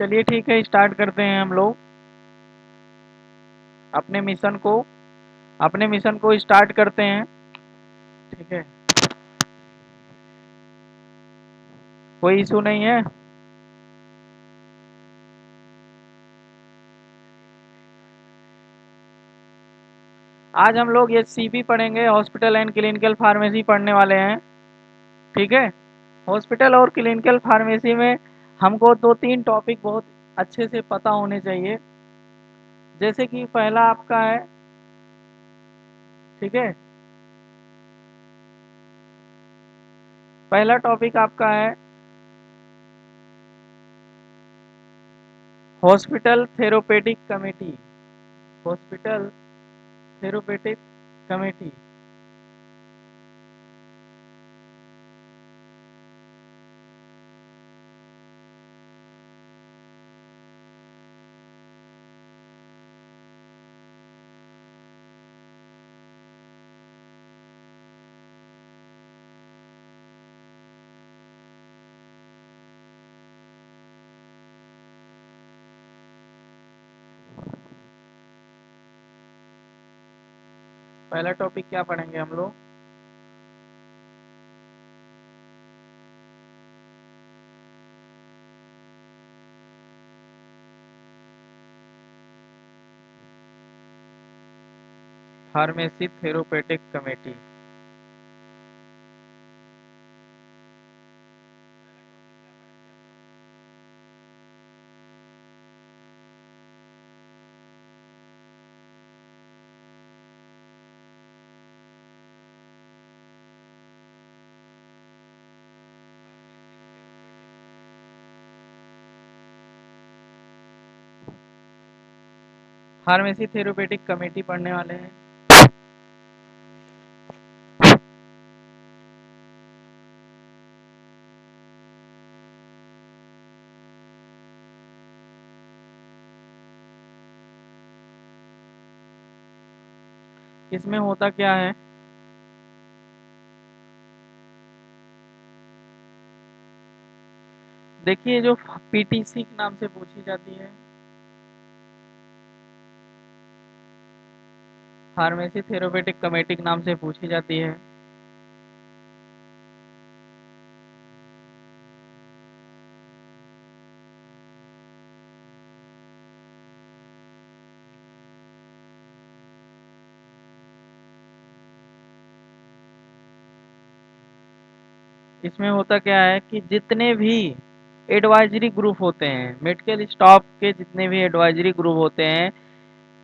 चलिए ठीक है, स्टार्ट करते हैं हम लोग अपने मिशन को स्टार्ट करते हैं। ठीक है, कोई इशू नहीं है। आज हम लोग HCP पढ़ेंगे, हॉस्पिटल एंड क्लिनिकल फार्मेसी पढ़ने वाले हैं। ठीक है, हॉस्पिटल और क्लिनिकल फार्मेसी में हमको दो तीन टॉपिक बहुत अच्छे से पता होने चाहिए। जैसे कि पहला आपका है, ठीक है, पहला टॉपिक आपका है hospital therapeutic committee. Hospital therapeutic committee. पहला टॉपिक क्या पढ़ेंगे हम लोग? Pharmacy therapeutic committee. Pharmacy therapeutic committee पढ़ने वाले हैं। इसमें होता क्या है? देखिए, जो PTC के नाम से पूछी जाती है, फार्मेसी थेरोपेटिक कमेटी के नाम से पूछी जाती है। इसमें होता क्या है कि जितने भी एडवाइजरी ग्रुप होते हैं, मेडिकल स्टाफ के जितने भी एडवाइजरी ग्रुप होते हैं,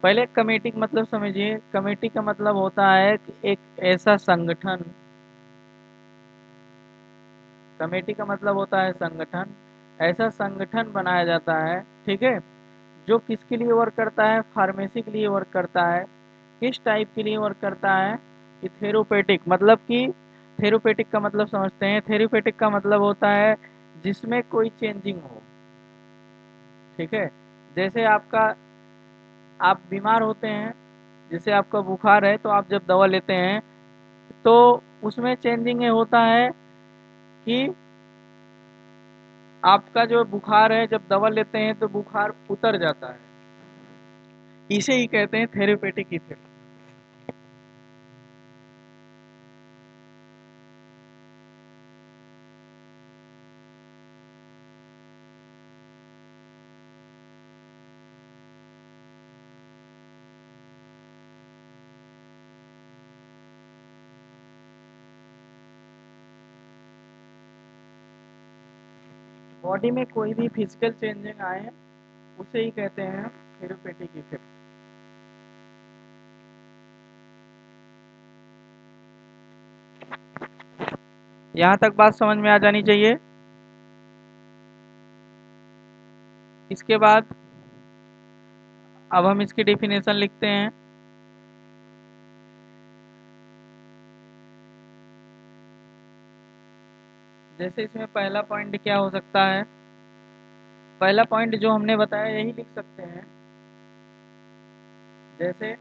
पहले कमेटी का मतलब समझिए। कमेटी का मतलब होता है कि एक ऐसा संगठन, कमेटी का मतलब होता है संगठन, ऐसा संगठन बनाया जाता है, ठीक है, जो किसके लिए वर्क करता है? फार्मेसी के लिए वर्क करता है। किस टाइप के लिए वर्क करता है? कि थेरोपेटिक, मतलब कि थेरोपेटिक का मतलब समझते हैं। थेरोपेटिक का मतलब होता है जिसमें कोई चेंजिंग हो। ठीक है, जैसे आपका, आप बीमार होते हैं, जैसे आपका बुखार है तो आप जब दवा लेते हैं तो उसमें चेंजिंग ये होता है कि आपका जो बुखार है, जब दवा लेते हैं तो बुखार उतर जाता है। इसे ही कहते हैं थेरेपेटिक इफेक्ट। बॉडी में कोई भी फिजिकल चेंजिंग आए, उसे ही कहते हैं थेरेपेटिक इफेक्ट। यहाँ तक बात समझ में आ जानी चाहिए। इसके बाद अब हम इसकी डेफिनेशन लिखते हैं। जैसे इसमें पहला पॉइंट क्या हो सकता है? पहला पॉइंट जो हमने बताया यही लिख सकते हैं। जैसे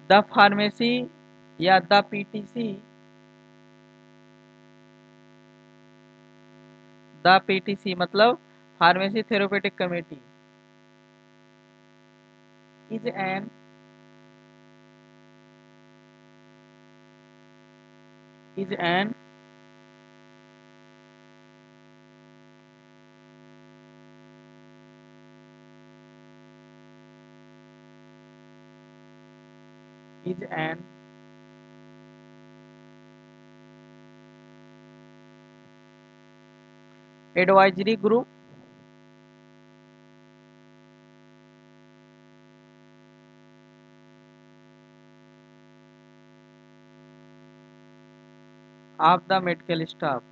द फार्मेसी या द पीटीसी, द पीटीसी मतलब pharmacy therapeutic committee is an, is an is an advisory group of the medical staff.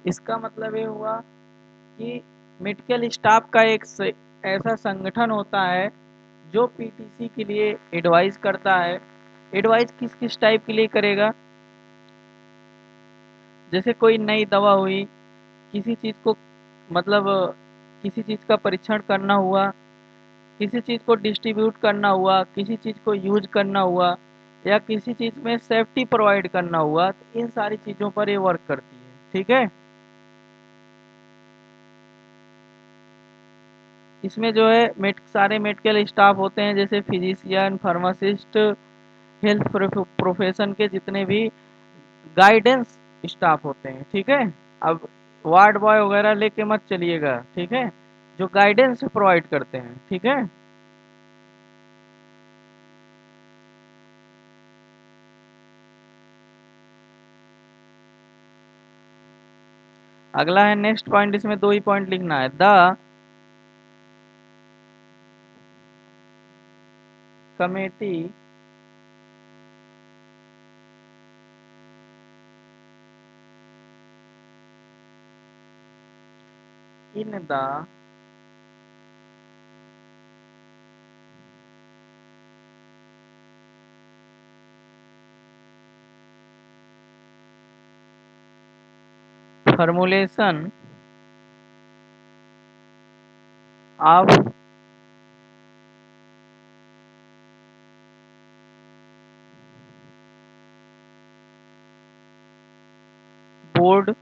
इसका मतलब ये हुआ कि मेडिकल स्टाफ का एक ऐसा संगठन होता है जो पीटीसी के लिए एडवाइस करता है। एडवाइस किस किस टाइप के लिए करेगा, जैसे कोई नई दवा हुई, किसी चीज़ को मतलब किसी चीज़ का परीक्षण करना हुआ, किसी चीज़ को डिस्ट्रीब्यूट करना हुआ, किसी चीज़ को यूज करना हुआ, या किसी चीज़ में सेफ्टी प्रोवाइड करना हुआ, तो इन सारी चीज़ों पर ये वर्क करती है। ठीक है, इसमें जो है सारे मेडिकल स्टाफ होते हैं, जैसे फिजिशियन, फार्मासिस्ट, हेल्थ प्रोफेशन के जितने भी गाइडेंस स्टाफ होते हैं। ठीक है, अब वार्ड बॉय वगैरह लेके मत चलिएगा। ठीक है, जो गाइडेंस प्रोवाइड करते हैं। ठीक है, अगला है नेक्स्ट पॉइंट, इसमें दो ही पॉइंट लिखना है। The committee in the formulation of board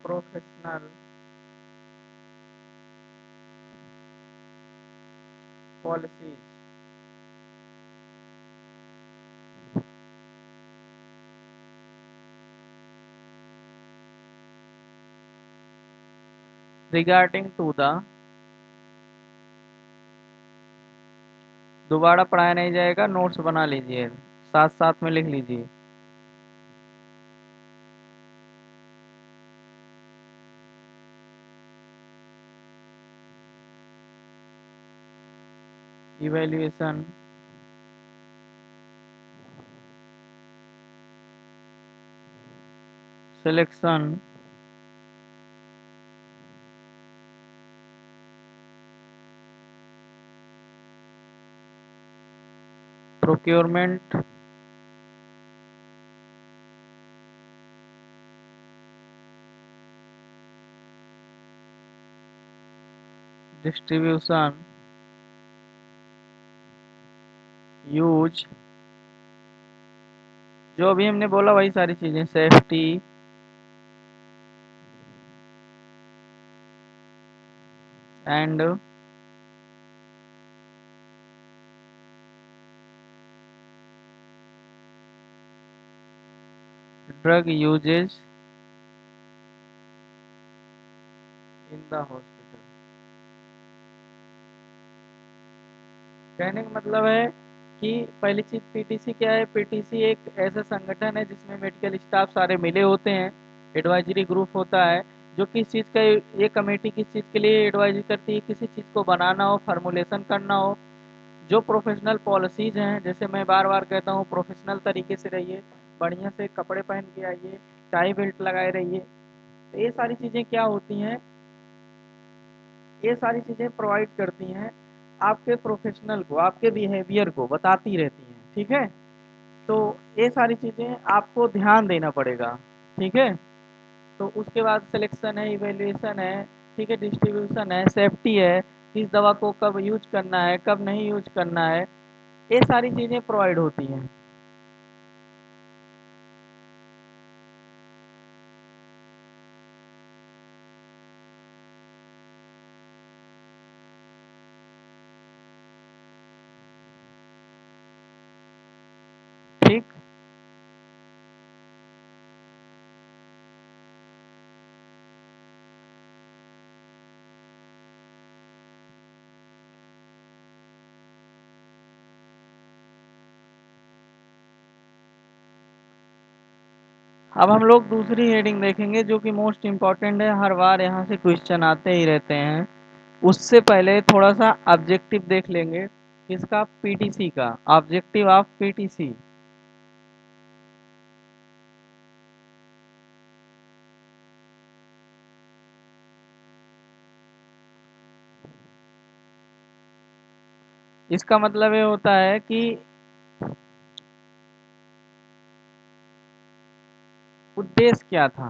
professional policies regarding to the, दोबारा पढ़ाया नहीं जाएगा, नोट्स बना लीजिए, साथ साथ में लिख लीजिए। Evaluation, selection, procurement, distribution, use, जो अभी हमने बोला वही सारी चीजें, safety and drug usages in the hospital. कहने का मतलब है कि पहली चीज पीटीसी क्या है। पीटीसी एक ऐसा संगठन है जिसमें मेडिकल स्टाफ सारे मिले होते हैं, एडवाइजरी ग्रुप होता है, जो किस चीज़ का, ये कमेटी किस चीज़ के लिए एडवाइजरी करती है, किसी चीज़ को बनाना हो, फार्मूलेशन करना हो, जो प्रोफेशनल पॉलिसीज हैं, जैसे मैं बार बार कहता हूँ प्रोफेशनल तरीके से रहिए, बढ़िया से कपड़े पहन के आइए, टाई बेल्ट लगाए रहिए, तो ये सारी चीज़ें क्या होती हैं, ये सारी चीज़ें प्रोवाइड करती हैं आपके प्रोफेशनल को, आपके बिहेवियर को बताती रहती हैं। ठीक है, तो ये सारी चीज़ें आपको ध्यान देना पड़ेगा। ठीक है, तो उसके बाद सिलेक्शन है, इवैल्यूएशन है, ठीक है, डिस्ट्रीब्यूशन है, सेफ्टी है, किस दवा को कब यूज करना है, कब नहीं यूज करना है, ये सारी चीज़ें प्रोवाइड होती हैं। ठीक। अब हम लोग दूसरी हेडिंग देखेंगे जो कि मोस्ट इम्पॉर्टेंट है, हर बार यहाँ से क्वेश्चन आते ही रहते हैं। उससे पहले थोड़ा सा ऑब्जेक्टिव देख लेंगे, किसका, पीटीसी का, ऑब्जेक्टिव ऑफ पीटीसी। इसका मतलब ये होता है कि उद्देश्य क्या था।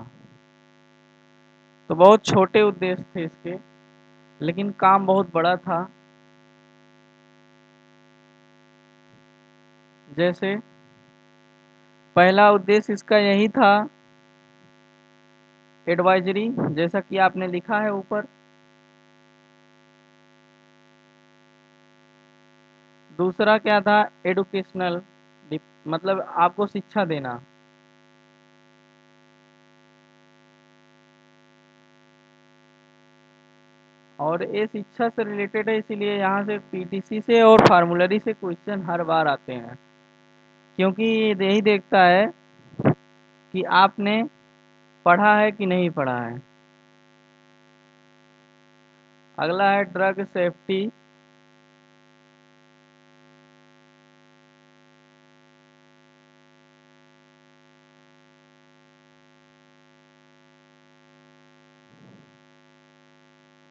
तो बहुत छोटे उद्देश्य थे इसके, लेकिन काम बहुत बड़ा था। जैसे पहला उद्देश्य इसका यही था, एडवाइजरी, जैसा कि आपने लिखा है ऊपर। दूसरा क्या था, एडुकेशनल, मतलब आपको शिक्षा देना। और ये शिक्षा से रिलेटेड है, इसीलिए यहाँ से पीटीसी से और फार्मूलरी से क्वेश्चन हर बार आते हैं, क्योंकि ये यही देखता है कि आपने पढ़ा है कि नहीं पढ़ा है। अगला है drug safety.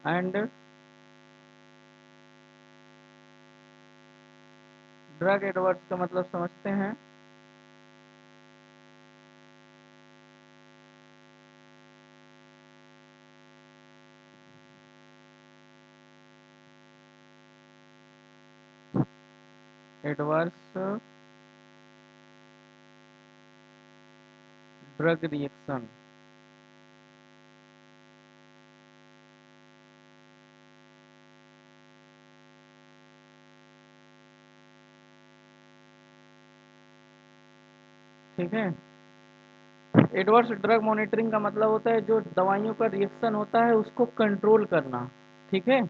And drug adverse का मतलब समझते हैं। Adverse drug reaction. ठीक है। एडवर्स ड्रग मॉनिटरिंग का मतलब होता है जो दवाइयों का रिएक्शन होता है उसको कंट्रोल करना। ठीक है,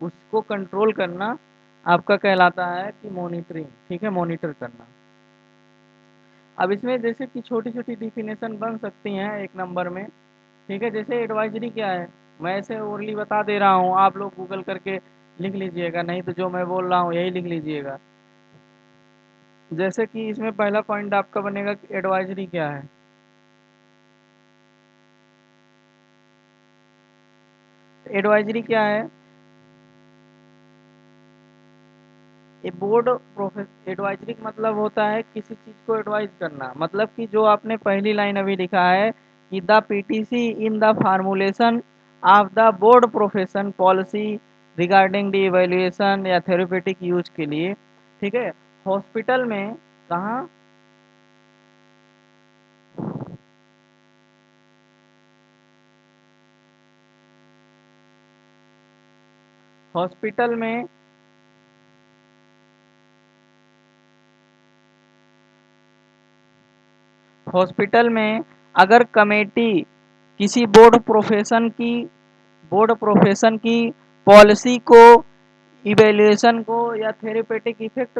उसको कंट्रोल करना आपका कहलाता है कि मॉनिटरिंग। ठीक है, मॉनिटर करना। अब इसमें जैसे कि छोटी छोटी डिफिनेशन बन सकती हैं एक नंबर में। ठीक है, जैसे एडवाइजरी क्या है, मैं ऐसे ओरली बता दे रहा हूँ, आप लोग गूगल करके लिख लीजिएगा, नहीं तो जो मैं बोल रहा हूँ यही लिख लीजिएगा। जैसे कि इसमें पहला पॉइंट आपका बनेगा कि एडवाइजरी क्या है। एडवाइजरी क्या है, ये बोर्ड प्रोफेस एडवाइजरी का मतलब होता है किसी चीज को एडवाइज करना, मतलब कि जो आपने पहली लाइन अभी लिखा है कि the PTC in the formulation of the board profession policy regarding the evaluation या थेरेपेटिक यूज के लिए। ठीक है, हॉस्पिटल में, कहाँ, हॉस्पिटल में, हॉस्पिटल में अगर कमेटी किसी बोर्ड प्रोफेशन की पॉलिसी को, इवैल्यूएशन को या थेरेपेटिक इफेक्ट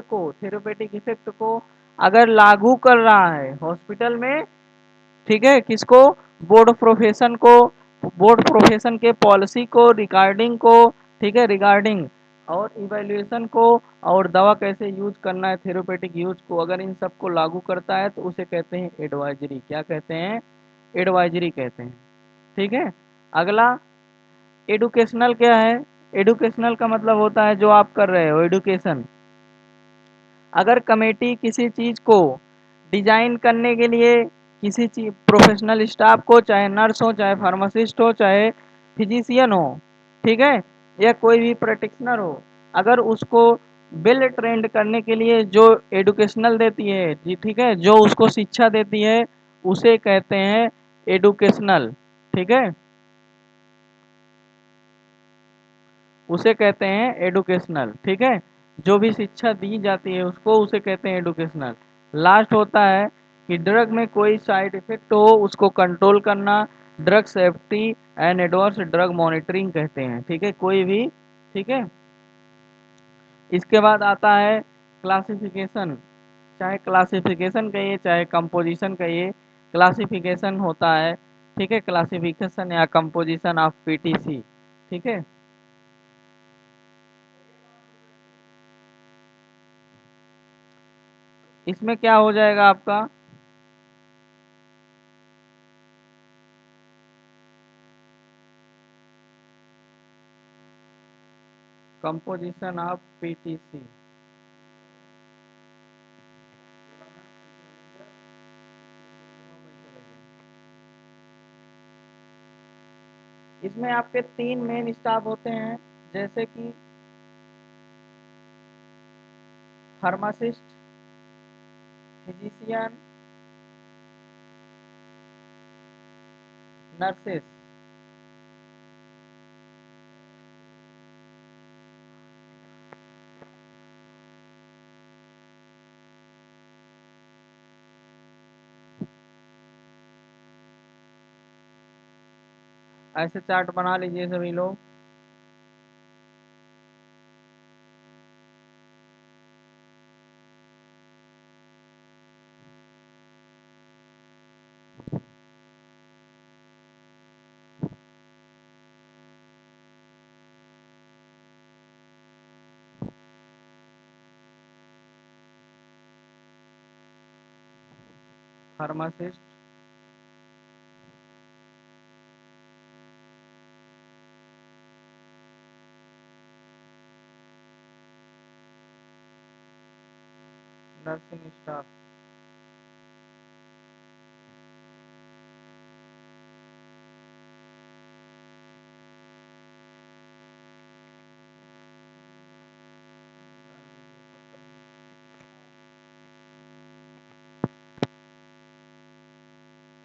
को अगर लागू कर रहा है हॉस्पिटल में। ठीक है, किसको, बोर्ड प्रोफेशन को, बोर्ड प्रोफेशन के पॉलिसी को, रिगार्डिंग को, ठीक है, रिगार्डिंग, और इवैल्यूएशन को, और दवा कैसे यूज करना है, थेरेपेटिक यूज को, अगर इन सबको लागू करता है तो उसे कहते हैं एडवाइजरी। क्या कहते हैं, एडवाइजरी कहते हैं। ठीक है। अगला एडुकेशनल क्या है, एडुकेशनल का मतलब होता है जो आप कर रहे हो, एडुकेशन। अगर कमेटी किसी चीज को डिजाइन करने के लिए किसी चीज प्रोफेशनल स्टाफ को, चाहे नर्स हो, चाहे फार्मासिस्ट हो, चाहे फिजिशियन हो, ठीक है, या कोई भी प्रैक्टिशनर हो, अगर उसको वेल ट्रेंड करने के लिए जो एडुकेशनल देती है जी, ठीक है, जो उसको शिक्षा देती है उसे कहते हैं एडुकेशनल, ठीक है, उसे कहते हैं एडुकेशनल, ठीक है, जो भी शिक्षा दी जाती है उसको उसे कहते हैं एडुकेशनल। लास्ट होता है कि ड्रग में कोई साइड इफेक्ट हो उसको कंट्रोल करना, drug safety and adverse drug monitoring कहते हैं, ठीक है, कोई भी, ठीक है। इसके बाद आता है क्लासिफिकेशन, चाहे क्लासिफिकेशन कहिए चाहे कंपोजिशन कहिए, क्लासिफिकेशन होता है, ठीक है, क्लासिफिकेशन या कंपोजिशन ऑफ पीटीसी, ठीक है। इसमें क्या हो जाएगा आपका, कंपोजिशन ऑफ पीटीसी, इसमें आपके तीन मेन स्टाफ होते हैं, जैसे कि फार्मासिस्ट, फिजिशियन, नर्सेस। ऐसे चार्ट बना लीजिए सभी लोग। फार्मासिस्ट, नर्सिंग स्टाफ,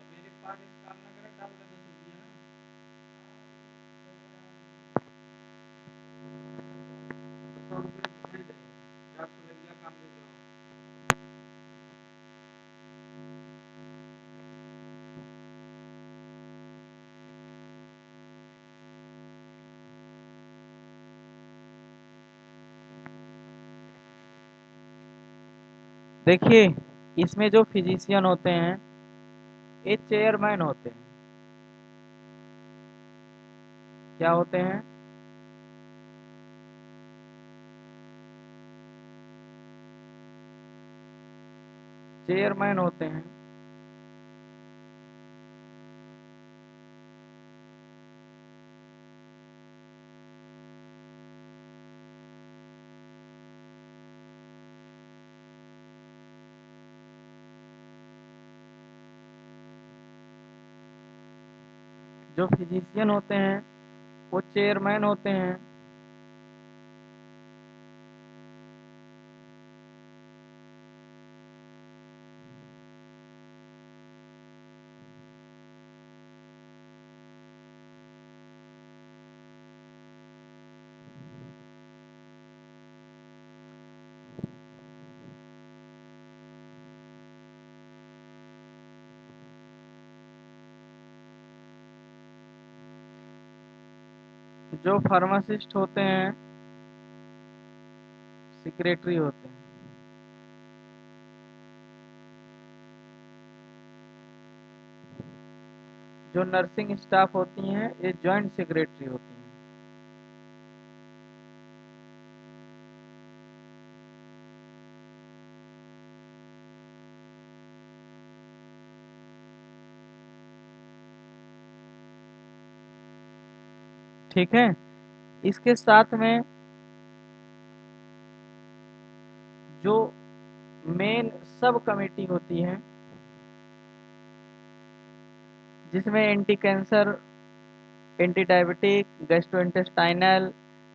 मेरे पास इसका नंबर डाल दे दीजिए ना, 100 रुपये दे देंगे, 400 ले लिया, काम दे दो। देखिए, इसमें जो फिजिशियन होते हैं ये चेयरमैन होते हैं। क्या होते हैं? चेयरमैन होते हैं। जो फिजिशियन होते हैं वो चेयरमैन होते हैं। जो फार्मासिस्ट होते हैं सेक्रेटरी होते हैं। जो नर्सिंग स्टाफ होती हैं ये जॉइंट सेक्रेटरी होती हैं। ठीक है, इसके साथ में जो मेन सब कमेटी होती है, जिसमें anti cancer, anti diabetic, gastrointestinal,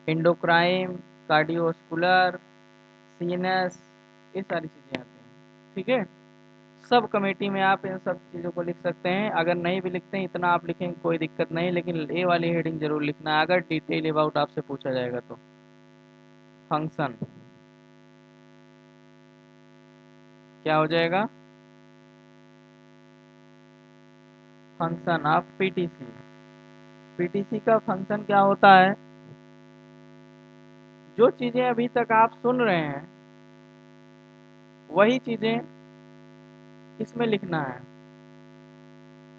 endocrine, cardiovascular, CNS, ये सारी चीज़ें आती हैं। ठीक है, सब कमेटी में आप इन सब चीज़ों को लिख सकते हैं। अगर नहीं भी लिखते हैं इतना आप लिखेंगे कोई दिक्कत नहीं, लेकिन ए वाली हेडिंग जरूर लिखना है अगर डिटेल अबाउट आपसे पूछा जाएगा तो। फंक्शन क्या हो जाएगा? Function of PTC. पीटीसी का फंक्शन क्या होता है? जो चीज़ें अभी तक आप सुन रहे हैं वही चीज़ें इसमें लिखना है।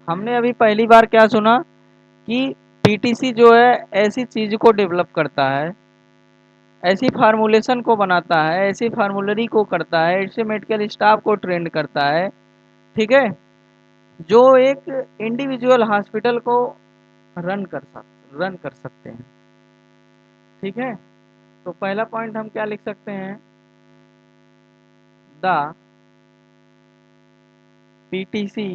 हमने अभी पहली बार क्या सुना कि पीटीसी जो है ऐसी चीज़ को डेवलप करता है, ऐसी फार्मूलेशन को बनाता है, ऐसी फार्मूलरी को करता है, ऐसे मेडिकल स्टाफ को ट्रेंड करता है, ठीक है, जो एक इंडिविजुअल हॉस्पिटल को रन कर सकते हैं। ठीक है, तो पहला पॉइंट हम क्या लिख सकते हैं? The PTC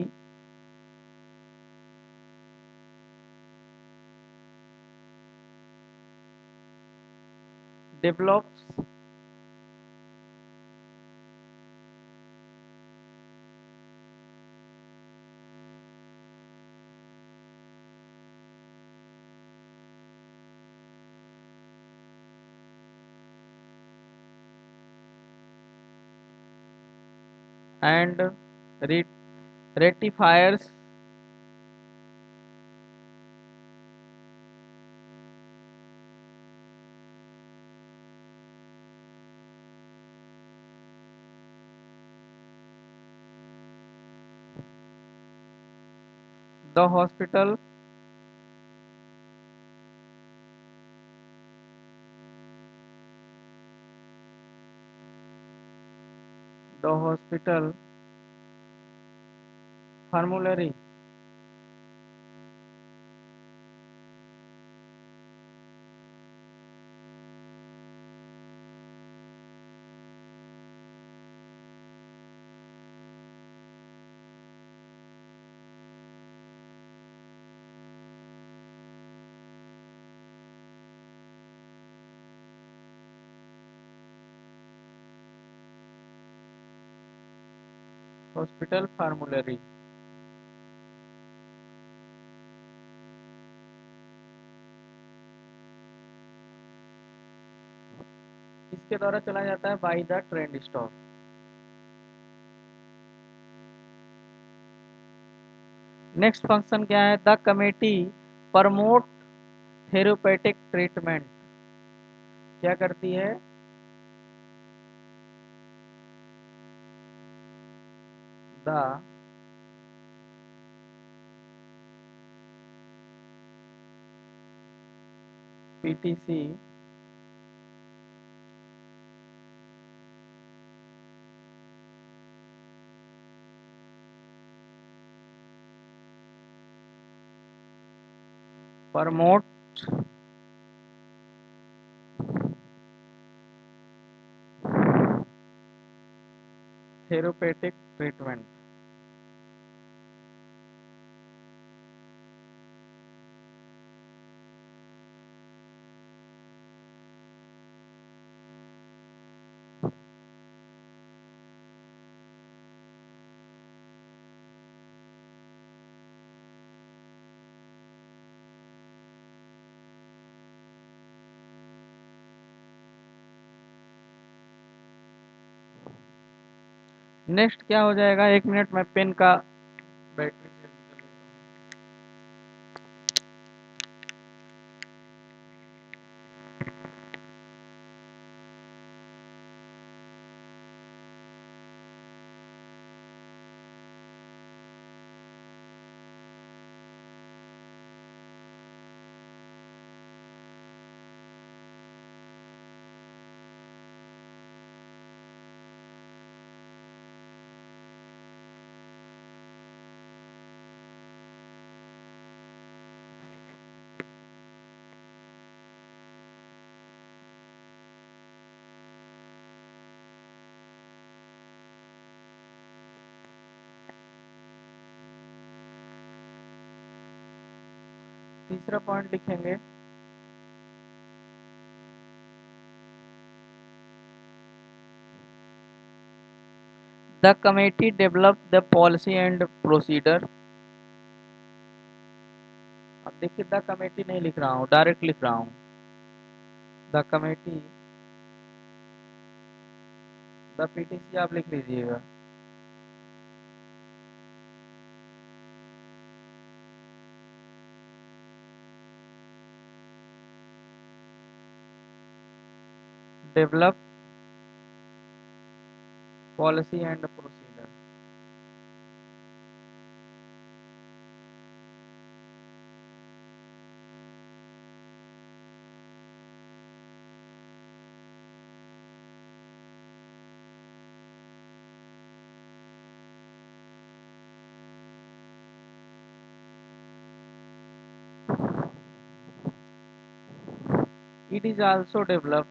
develops and ratifies the hospital the hospital formulary hospital formulary. इसके द्वारा चला जाता है by the trend stock. Next function क्या है? The committee promote therapeutic treatment. क्या करती है? The PTC promote therapeutic treatment. Next क्या हो जाएगा? एक मिनट में पेन का बैटरी चेंज कर लेता हूँ। तीसरा पॉइंट लिखेंगे, the committee develop the policy and procedure. अब देखिए द कमेटी नहीं लिख रहा हूँ, डायरेक्ट लिख रहा हूँ, द कमेटी, द पीटीसी आप लिख लीजिएगा। Develop policy and procedure. It is also develop,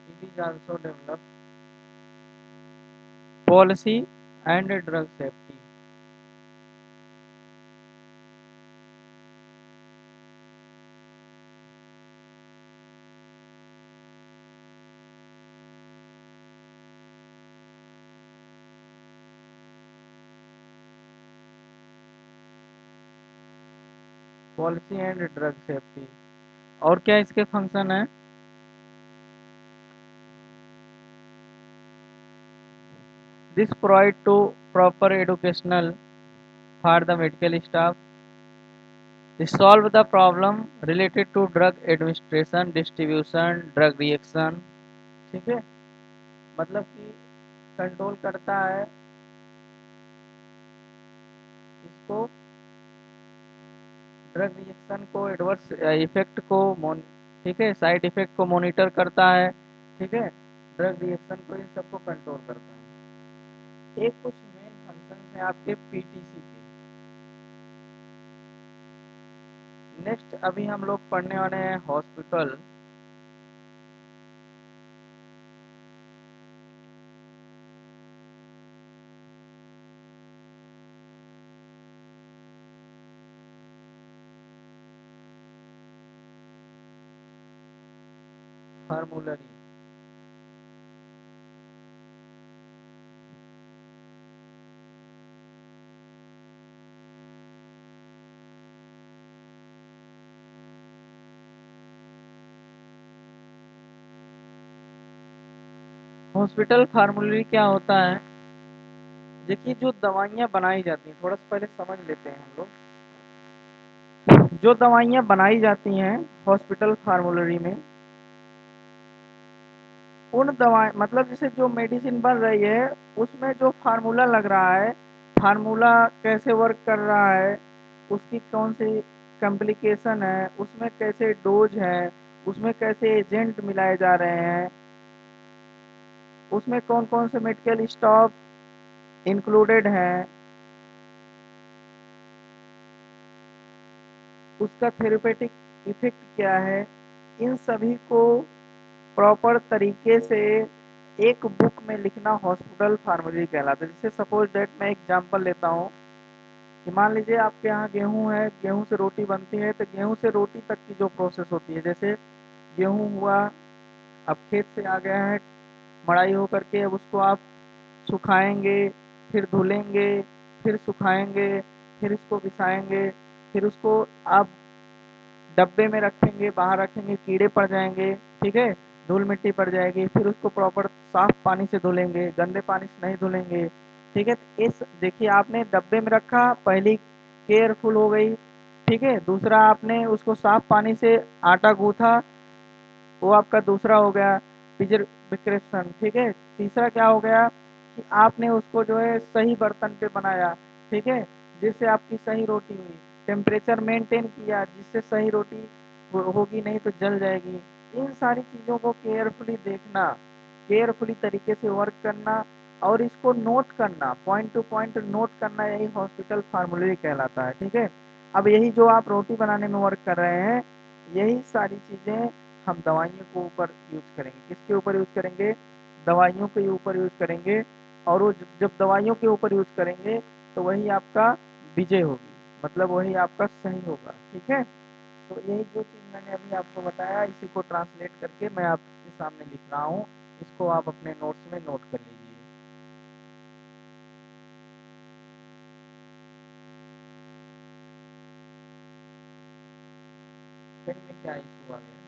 it is also develop policy and drug safety. Policy and drug safety. और क्या इसके फंक्शन है? This provide to proper educational for the medical staff, solve the problem related to drug administration, distribution, drug reaction। ठीक है, मतलब कि control करता है इसको, ड्रग रिएक्शन को, एडवर्स इफेक्ट को ठीक है, साइड इफेक्ट को मॉनिटर करता है, ठीक है, ड्रग रिएक्शन को, इन सबको कंट्रोल करता है। एक कुछ मेन फंक्शन है आपके पीटीसी के। नेक्स्ट अभी हम लोग पढ़ने वाले हैं हॉस्पिटल फार्मूलरी। हॉस्पिटल फार्मूलरी क्या होता है? देखिए जो दवाइयाँ बनाई जाती हैं, थोड़ा सा पहले समझ लेते हैं हम लोग। जो दवाइयाँ बनाई जाती हैं हॉस्पिटल फार्मूलरी में, उन दवाएं मतलब जैसे जो मेडिसिन बन रही है उसमें जो फार्मूला लग रहा है, फार्मूला कैसे वर्क कर रहा है, उसकी कौन सी कॉम्प्लिकेशन है, उसमें कैसे डोज है, उसमें कैसे एजेंट मिलाए जा रहे हैं, उसमें कौन कौन से मेडिकल स्टॉप इंक्लूडेड हैं, उसका थेरेपेटिक इफेक्ट क्या है, इन सभी को प्रॉपर तरीके से एक बुक में लिखना हॉस्पिटल फार्मूलरी कहलाता है। जैसे सपोज दैट मैं एग्जांपल लेता हूँ कि मान लीजिए आपके यहाँ गेहूँ है, गेहूँ से रोटी बनती है, तो गेहूँ से रोटी तक की जो प्रोसेस होती है, जैसे गेहूँ हुआ, अब खेत से आ गया है, मड़ाई होकर के, अब उसको आप सुखाएंगे, फिर धुलेंगे, फिर सुखाएंगे, फिर इसको बिछाएंगे, फिर उसको आप डब्बे में रखेंगे, बाहर रखेंगे, कीड़े पड़ जाएंगे, ठीक है, धूल मिट्टी पड़ जाएगी, फिर उसको प्रॉपर साफ पानी से धुलेंगे, गंदे पानी से नहीं धुलेंगे, ठीक है। तो इस देखिए आपने डब्बे में रखा, पहली केयरफुल हो गई, ठीक है, दूसरा आपने उसको साफ पानी से आटा गूथा, वो आपका दूसरा हो गया प्रिजर्वेशन, ठीक है। तीसरा क्या हो गया कि आपने उसको जो है सही बर्तन पे बनाया, ठीक है, जिससे आपकी सही रोटी हुई, टेम्परेचर मेंटेन किया जिससे सही रोटी होगी, नहीं तो जल जाएगी। इन सारी चीज़ों को केयरफुली देखना, केयरफुली तरीके से वर्क करना और इसको नोट करना, पॉइंट टू पॉइंट नोट करना, यही हॉस्पिटल फार्मूलरी कहलाता है, ठीक है। अब यही जो आप रोटी बनाने में वर्क कर रहे हैं, यही सारी चीज़ें हम दवाइयों के ऊपर यूज़ करेंगे। किसके ऊपर यूज़ करेंगे? दवाइयों के ऊपर यूज़ करेंगे। और वो जब दवाइयों के ऊपर यूज़ करेंगे, तो वही आपका विजय होगी, मतलब वही आपका सही होगा, ठीक है? तो यही जो चीज़ मैंने अभी आपको बताया, इसी को ट्रांसलेट करके मैं आपके सामने लिख रहा हूँ। इसको आप अपने नोट्स में नोट कर लीजिए। पेन में क्या इशू आ गया?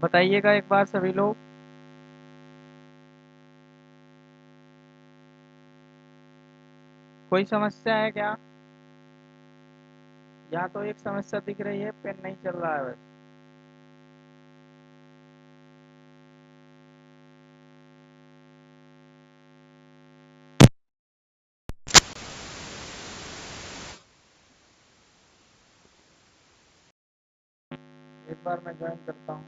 बताइएगा एक बार सभी लोग। कोई समस्या है क्या? यहाँ तो एक समस्या दिख रही है, पेन नहीं चल रहा है बस। एक बार मैं ज्वाइन करता हूँ।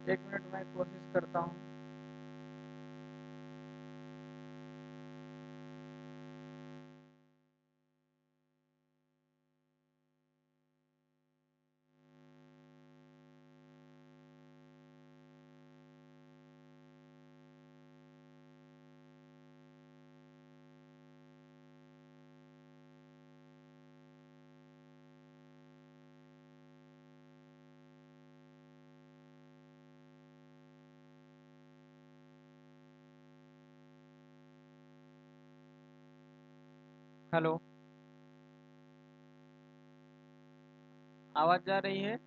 एक मिनट मैं कोशिश करता हूँ। हेलो, आवाज़ जा रही है?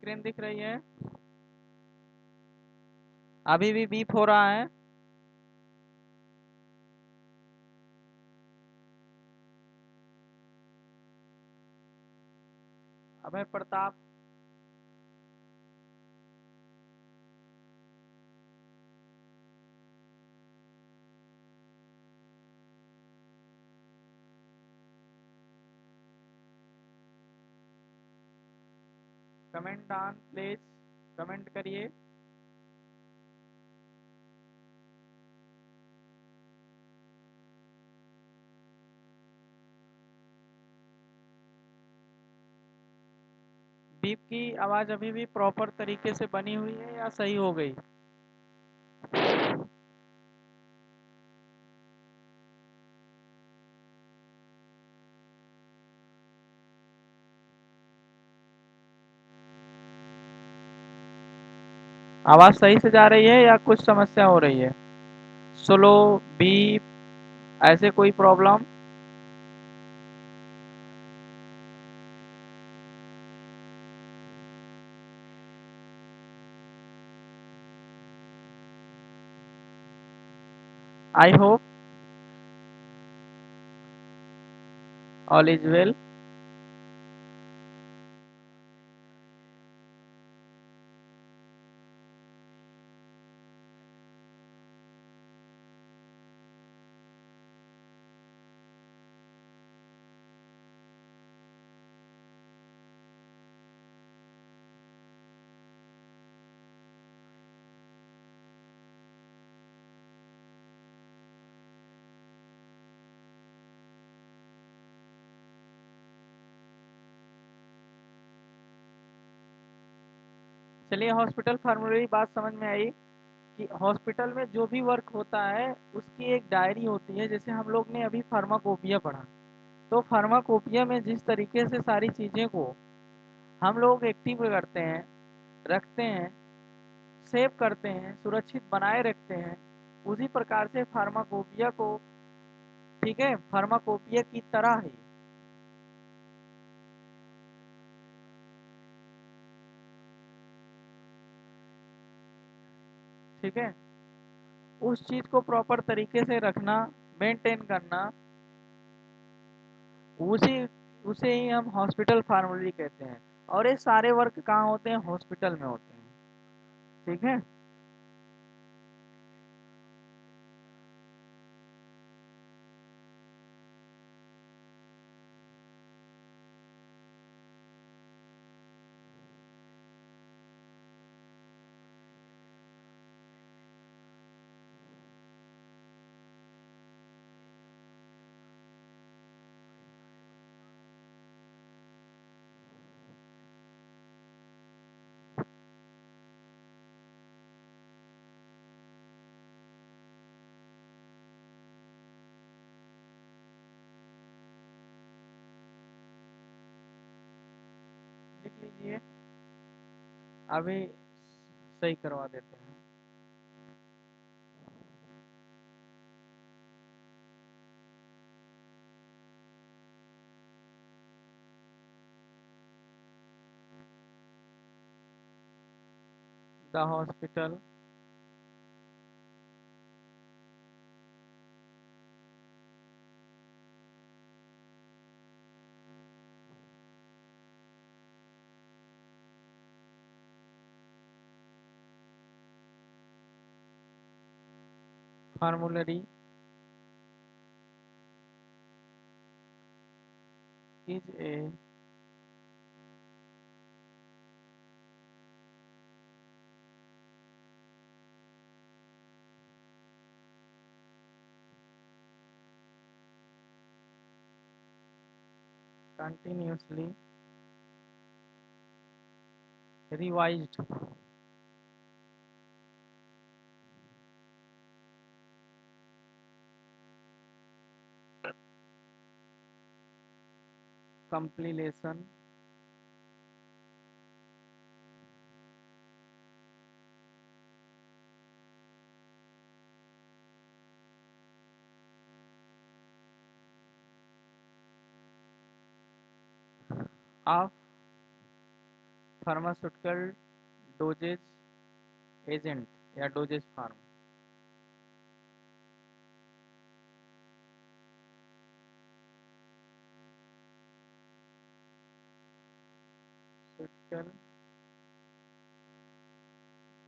स्क्रीन दिख रही है? अभी भी बीप हो रहा है? ? ? ? ? ? ? ? ? ? ? ? ? ? ? ? ? ? ? ? ? ? ? ? ? ? ? ? ? ? ? ? ? ? ? ? ? ? ? ? ? ? ? ? ? ? ? ? ? ? ? ? ? ? ? ? ? ? ? ? ? ? ? ? ? ? ? ? ? ? ? ? ? ? ? ? ? ? ? ? ? ? ? ? ? ? ? ? ? ? ? ? ? ? ? ? ? ? ? ? ? ? ? : अभय Pratap. Comment on please, comment करिए। बीप की आवाज अभी भी प्रॉपर तरीके से बनी हुई है या सही हो गई? आवाज सही से जा रही है या कुछ समस्या हो रही है? स्लो, बीप, ऐसे कोई problem? I hope all is well. चलिए, हॉस्पिटल फार्मूलरी बात समझ में आई कि हॉस्पिटल में जो भी वर्क होता है उसकी एक डायरी होती है। जैसे हम लोग ने अभी फार्माकोपिया पढ़ा, तो फार्माकोपिया में जिस तरीके से सारी चीज़ें को हम लोग एक्टिव करते हैं, रखते हैं, सेव करते हैं, सुरक्षित बनाए रखते हैं, उसी प्रकार से फार्माकोपिया को, ठीक है, फार्माकोपिया की तरह ही, ठीक है, उस चीज़ को प्रॉपर तरीके से रखना, मेंटेन करना, उसी उसे ही हम हॉस्पिटल फार्मूलरी कहते हैं। और ये सारे वर्क कहाँ होते हैं? हॉस्पिटल में होते हैं। ठीक है। लिख लीजिए, अभी सही करवा देते हैं। The hospital formulary is a continuously revised compilation of pharmaceutical dosage agent या dosages form. Medical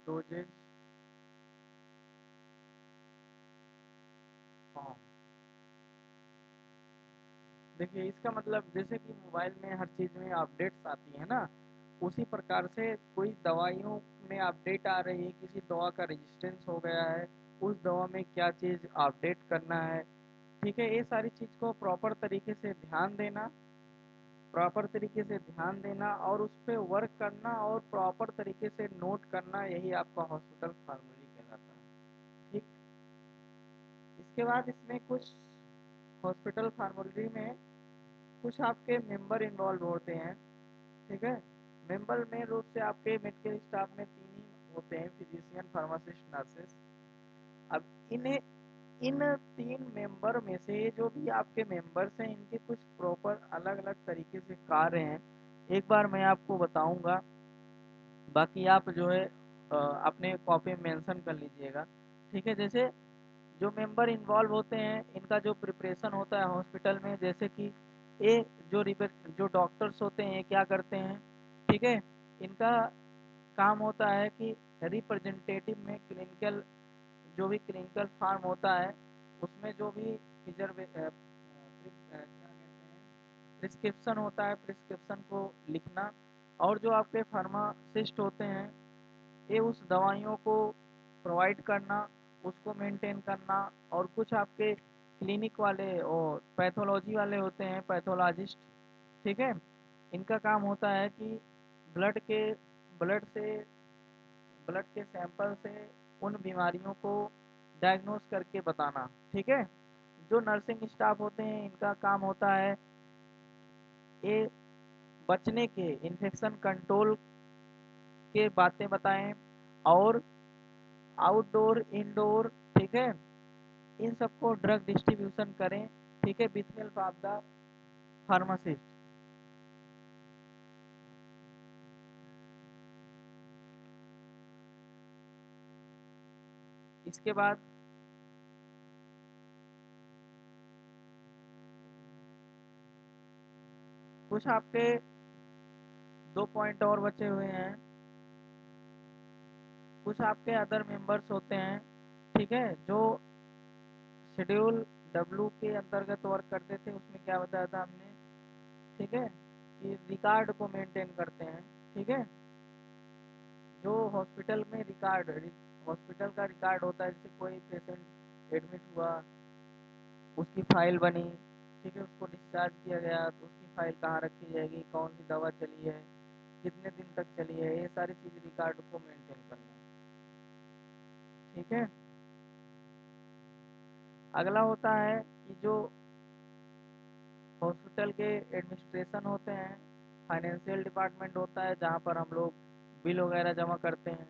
dosages form. देखिए इसका मतलब जैसे कि मोबाइल में हर चीज़ में अपडेट्स आती है ना, उसी प्रकार से कोई दवाइयों में अपडेट आ रही है, किसी दवा का रेजिस्टेंस हो गया है, उस दवा में क्या चीज़ अपडेट करना है, ठीक है, ये सारी चीज़ को प्रॉपर तरीके से ध्यान देना और उस पे वर्क करना और प्रॉपर तरीके से नोट करना, यही आपका हॉस्पिटल फार्मूली कहलाता है। ठीक। इसके बाद इसमें कुछ हॉस्पिटल फार्मूलरी में कुछ आपके मेंबर इन्वॉल्व होते हैं, ठीक है। मेंबर में रूप से आपके मेडिकल स्टाफ में 3 ही होते हैं, फिजिशियन, फार्मासिस्ट, नर्सेस। अब इन्हें इन 3 मेंबर में से जो भी आपके मेंबर्स हैं, इनके कुछ प्रॉपर अलग-अलग तरीके से कार्य हैं। एक बार मैं आपको बताऊँगा, बाकी आप जो है अपने कॉपी में मेंशन कर लीजिएगा, ठीक है। जैसे जो मेंबर इन्वॉल्व होते हैं, इनका जो प्रिपरेशन होता है हॉस्पिटल में, जैसे कि ये जो डॉक्टर्स होते हैं, ये क्या करते हैं, ठीक है, इनका काम होता है कि रिप्रेजेंटेटिव में क्लिनिकल, जो भी क्लिनिकल फार्म होता है, उसमें जो भी क्या कहते हैं, प्रिस्क्रिप्शन होता है, प्रिस्क्रिप्शन को लिखना, और जो आपके फार्मासिस्ट होते हैं, ये उस दवाइयों को प्रोवाइड करना, उसको मेंटेन करना। और कुछ आपके क्लिनिक वाले और पैथोलॉजी वाले होते हैं, पैथोलॉजिस्ट, ठीक है। इनका काम होता है कि ब्लड के ब्लड से ब्लड के सैंपल से उन बीमारियों को डायग्नोस करके बताना, ठीक है। जो नर्सिंग स्टाफ होते हैं, इनका काम होता है ये बचने के, इन्फेक्शन कंट्रोल के बातें बताएं, और आउटडोर, इंडोर, ठीक है, इन सबको ड्रग डिस्ट्रीब्यूशन करें, ठीक है, with help of the pharmacist. इसके बाद कुछ आपके 2 पॉइंट और बचे हुए हैं। कुछ आपके अदर मेंबर्स होते हैं, ठीक है, जो शेड्यूल डब्ल्यू के अंतर्गत वर्क करते थे। उसमें क्या बताया था हमने, ठीक है, कि रिकॉर्ड को मेंटेन करते हैं, ठीक है। जो हॉस्पिटल में हॉस्पिटल का रिकॉर्ड होता है, जैसे कोई पेशेंट एडमिट हुआ, उसकी फाइल बनी, ठीक है, उसको डिस्चार्ज किया गया, तो उसकी फाइल कहाँ रखी जाएगी, कौन सी दवा चली है, कितने दिन तक चली है, ये सारी चीज़ रिकॉर्ड को मेंटेन करना, ठीक है। अगला होता है कि जो हॉस्पिटल के एडमिनिस्ट्रेशन होते हैं, फाइनेंशियल डिपार्टमेंट होता है, जहाँ पर हम लोग बिल वगैरह जमा करते हैं।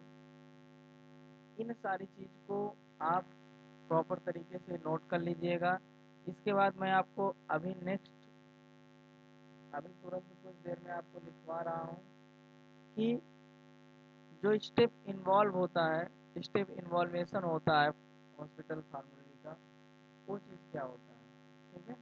इन सारी चीज़ को आप प्रॉपर तरीके से नोट कर लीजिएगा। इसके बाद मैं आपको अभी तुरंत कुछ देर में आपको लिखवा रहा हूँ कि जो स्टेप इन्वॉल्व होता है, स्टेप इन्वॉल्वेशन होता है हॉस्पिटल फार्मेसी का, वो चीज़ क्या होता है, ठीक है।